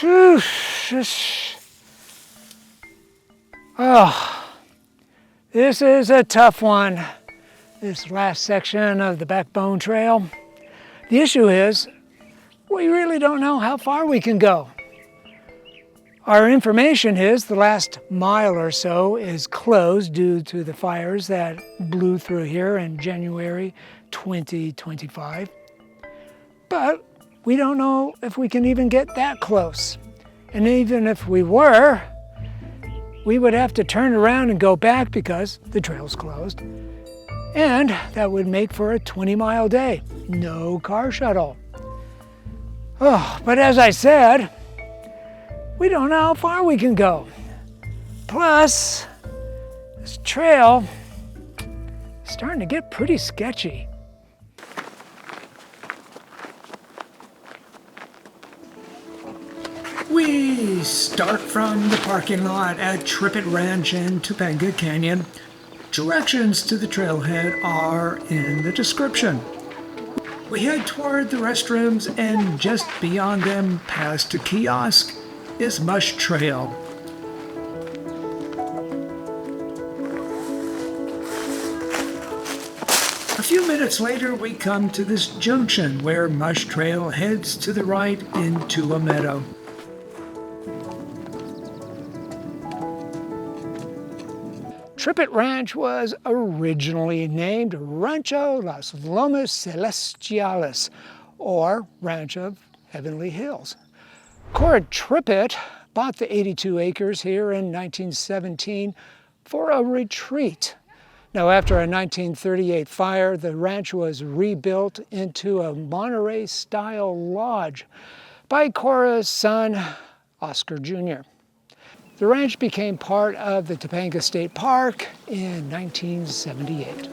Phew. Oh, this is a tough one, this last section of the Backbone Trail. The issue is, we really don't know how far we can go. Our information is the last mile or so is closed due to the fires that blew through here in January 2025. But we don't know if we can even get that close. And even if we were, we would have to turn around and go back because the trail's closed. And that would make for a 20-mile day. No car shuttle. Oh, but as I said, we don't know how far we can go. Plus, this trail is starting to get pretty sketchy. We start from the parking lot at Trippet Ranch in Topanga Canyon. Directions to the trailhead are in the description. We head toward the restrooms, and just beyond them, past a kiosk, is Mush Trail. A few minutes later, we come to this junction where Mush Trail heads to the right into a meadow. Trippet Ranch was originally named Rancho Las Lomas Celestiales, or Ranch of Heavenly Hills. Cora Trippet bought the 82 acres here in 1917 for a retreat. Now, after a 1938 fire, the ranch was rebuilt into a Monterey-style lodge by Cora's son, Oscar Jr. The ranch became part of the Topanga State Park in 1978.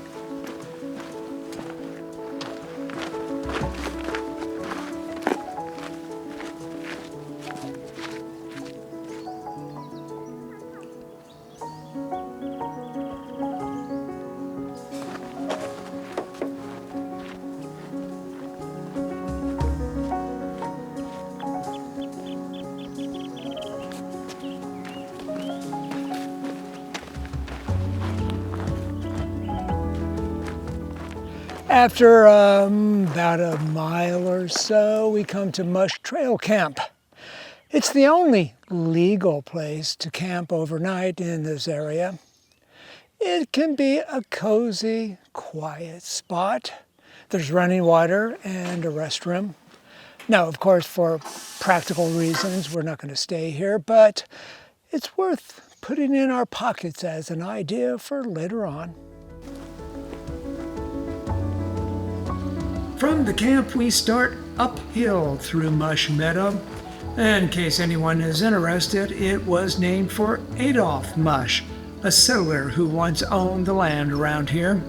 After about a mile or so, we come to Mush Trail Camp. It's the only legal place to camp overnight in this area. It can be a cozy, quiet spot. There's running water and a restroom. Now, of course, for practical reasons, we're not going to stay here, but it's worth putting in our pockets as an idea for later on. From the camp, we start uphill through Mush Meadow. In case anyone is interested, it was named for Adolph Mush, a settler who once owned the land around here.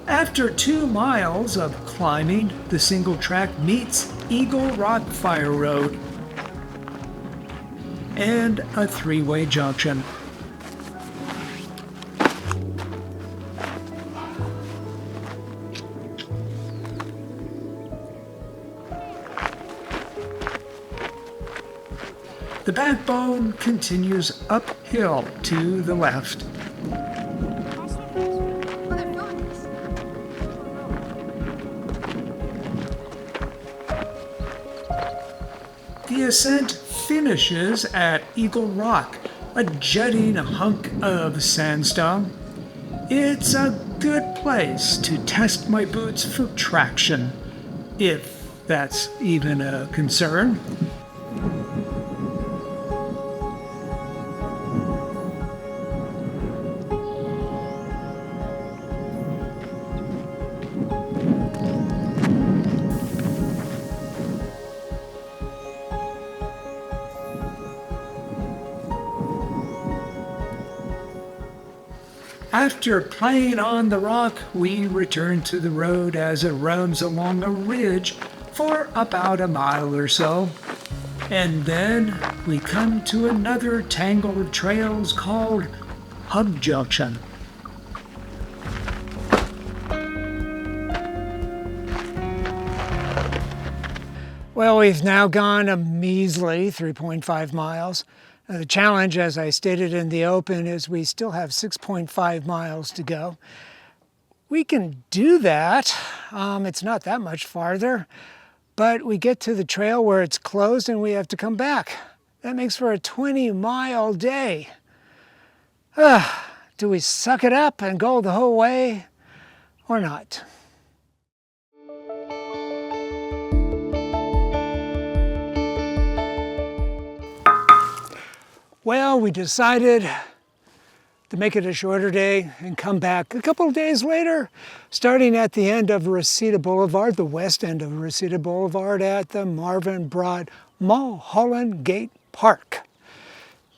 After 2 miles of climbing, the single track meets Eagle Rock Fire Road and a 3-way junction. The backbone continues uphill to the left. The ascent finishes at Eagle Rock, a jutting hunk of sandstone. It's a good place to test my boots for traction, if that's even a concern. After playing on the rock, we return to the road as it runs along a ridge for about a mile or so. And then we come to another tangle of trails called Hub Junction. Well, we've now gone a measly 3.5 miles. The challenge, as I stated in the open, is we still have 6.5 miles to go. We can do that. It's not that much farther, but we get to the trail where it's closed and we have to come back. That makes for a 20-mile day. Do we suck it up and go the whole way or not? Well, we decided to make it a shorter day and come back a couple of days later, starting at the end of Reseda Blvd, the west end of Reseda Blvd at the Marvin Braude Gateway Park.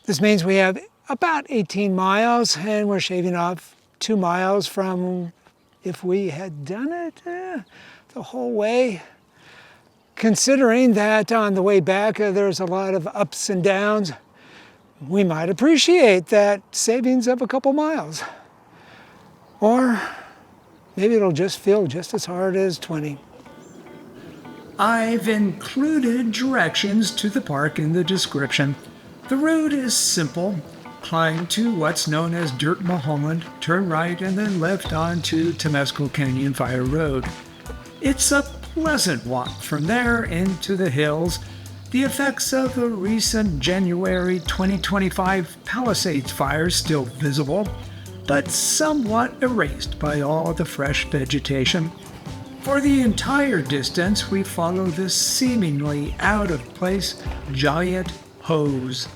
This means we have about 18 miles and we're shaving off 2 miles from if we had done it the whole way. Considering that on the way back there's a lot of ups and downs, we might appreciate that savings of a couple miles. Or maybe it'll just feel just as hard as 20. I've included directions to the park in the description. The route is simple. Climb to what's known as Dirt Mulholland, turn right and then left onto Topanga Canyon Fire Road. It's a pleasant walk from there into the hills. The effects of the recent January 2025 Palisades Fire still visible, but somewhat erased by all the fresh vegetation. For the entire distance, we follow this seemingly out-of-place giant hose.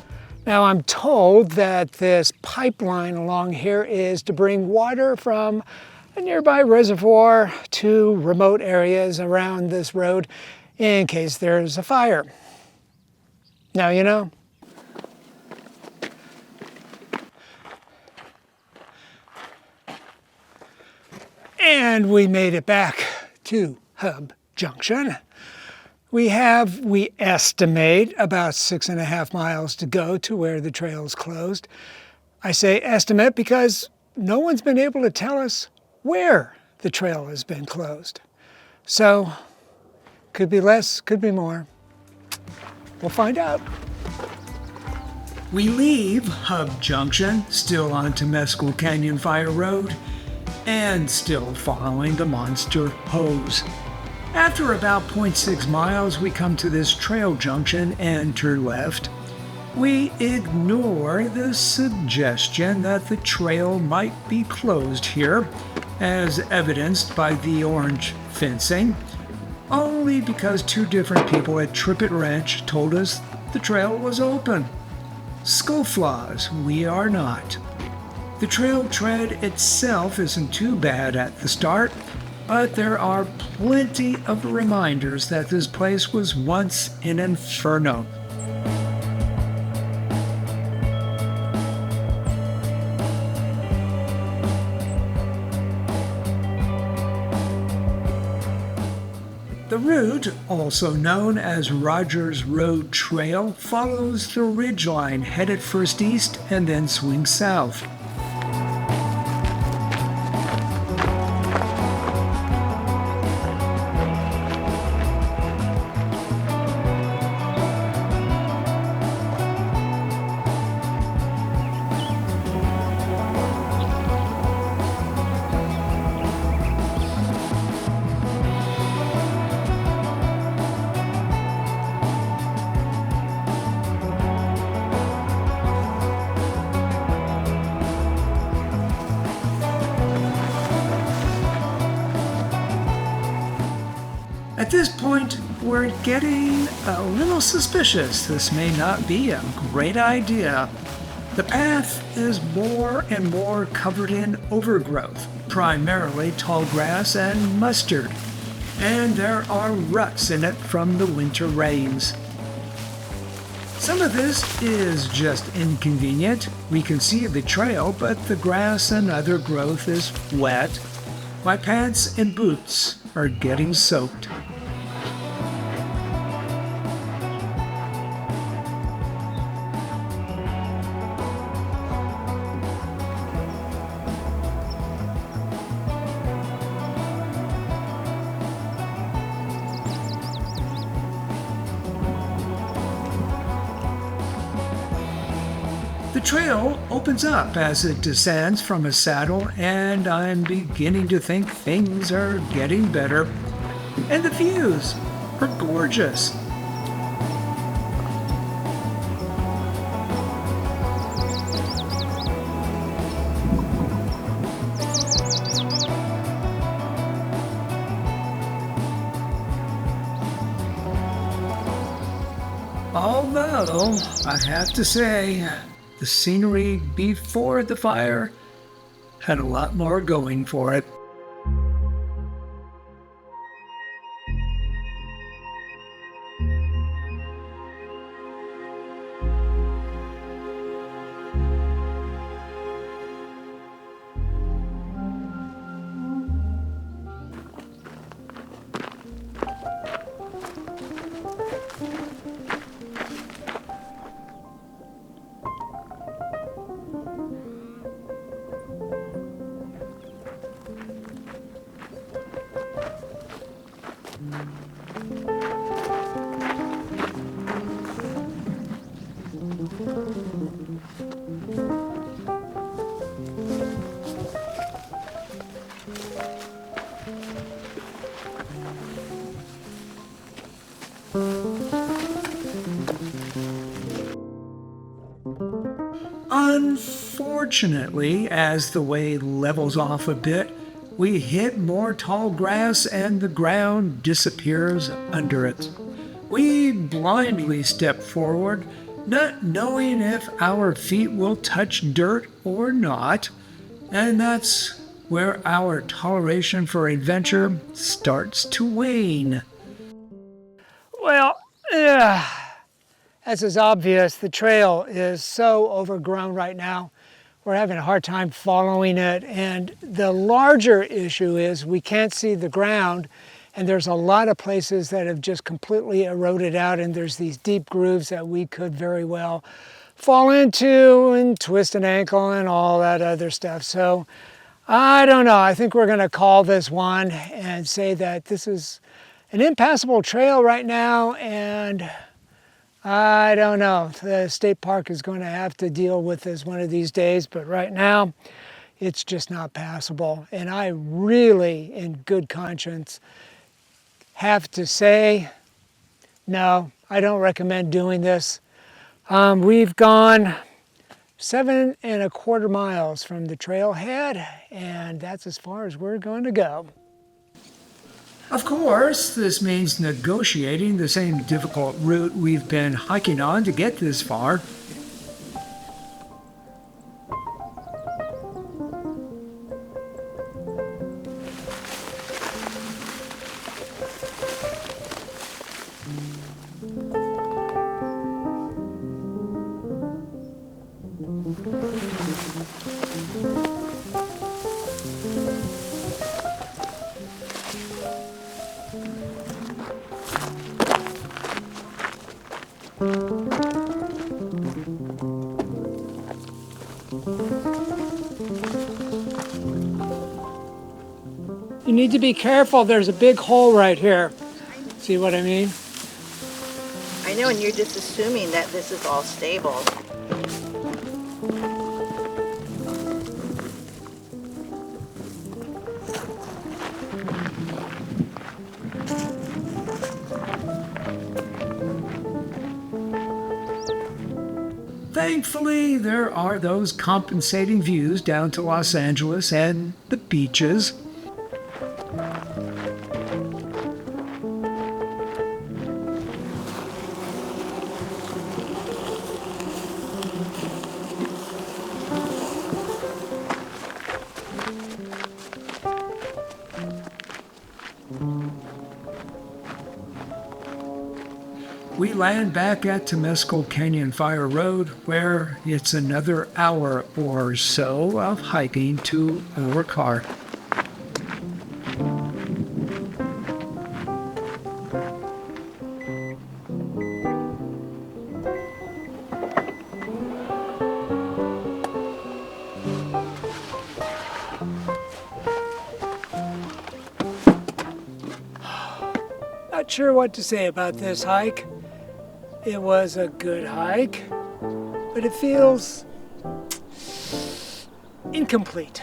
Now I'm told that this pipeline along here is to bring water from a nearby reservoir to remote areas around this road in case there's a fire. Now you know. And we made it back to Hub Junction. We estimate about 6.5 miles to go to where the trail is closed. I say estimate because no one's been able to tell us where the trail has been closed. So, could be less, could be more. We'll find out. We leave Hub Junction, still on Topanga Canyon Fire Road, and still following the monster hose. After about 0.6 miles, we come to this trail junction and turn left. We ignore the suggestion that the trail might be closed here, as evidenced by the orange fencing, only because 2 different people at Trippet Ranch told us the trail was open. Scofflaws, we are not. The trail tread itself isn't too bad at the start, but there are plenty of reminders that this place was once an inferno. The route, also known as Rogers Road Trail, follows the ridgeline headed first east and then swings south. At this point, we're getting a little suspicious. This may not be a great idea. The path is more and more covered in overgrowth, primarily tall grass and mustard, and there are ruts in it from the winter rains. Some of this is just inconvenient. We can see the trail, but the grass and other growth is wet. My pants and boots are getting soaked. The trail opens up as it descends from a saddle, and I'm beginning to think things are getting better. And the views are gorgeous. Although, I have to say, the scenery before the fire had a lot more going for it. Unfortunately, as the way levels off a bit, we hit more tall grass and the ground disappears under it. We blindly step forward, not knowing if our feet will touch dirt or not, and that's where our toleration for adventure starts to wane. Well, as is obvious, the trail is so overgrown right now. We're having a hard time following it, and the larger issue is we can't see the ground, and there's a lot of places that have just completely eroded out, and there's these deep grooves that we could very well fall into and twist an ankle and all that other stuff. So I don't know. I think we're going to call this one and say that this is an impassable trail right now, and I don't know. The state park is going to have to deal with this one of these days, but right now it's just not passable. And I really, in good conscience, have to say, no, I don't recommend doing this. We've gone 7.25 miles from the trailhead, and that's as far as we're going to go. Of course, this means negotiating the same difficult route we've been hiking on to get this far. You need to be careful. There's a big hole right here. See what I mean? I know, and you're just assuming that this is all stable. Thankfully, there are those compensating views down to Los Angeles and the beaches. we land back at Temescal Canyon Fire Road, where it's another hour or so of hiking to our car. Not sure what to say about this hike. It was a good hike, but it feels incomplete.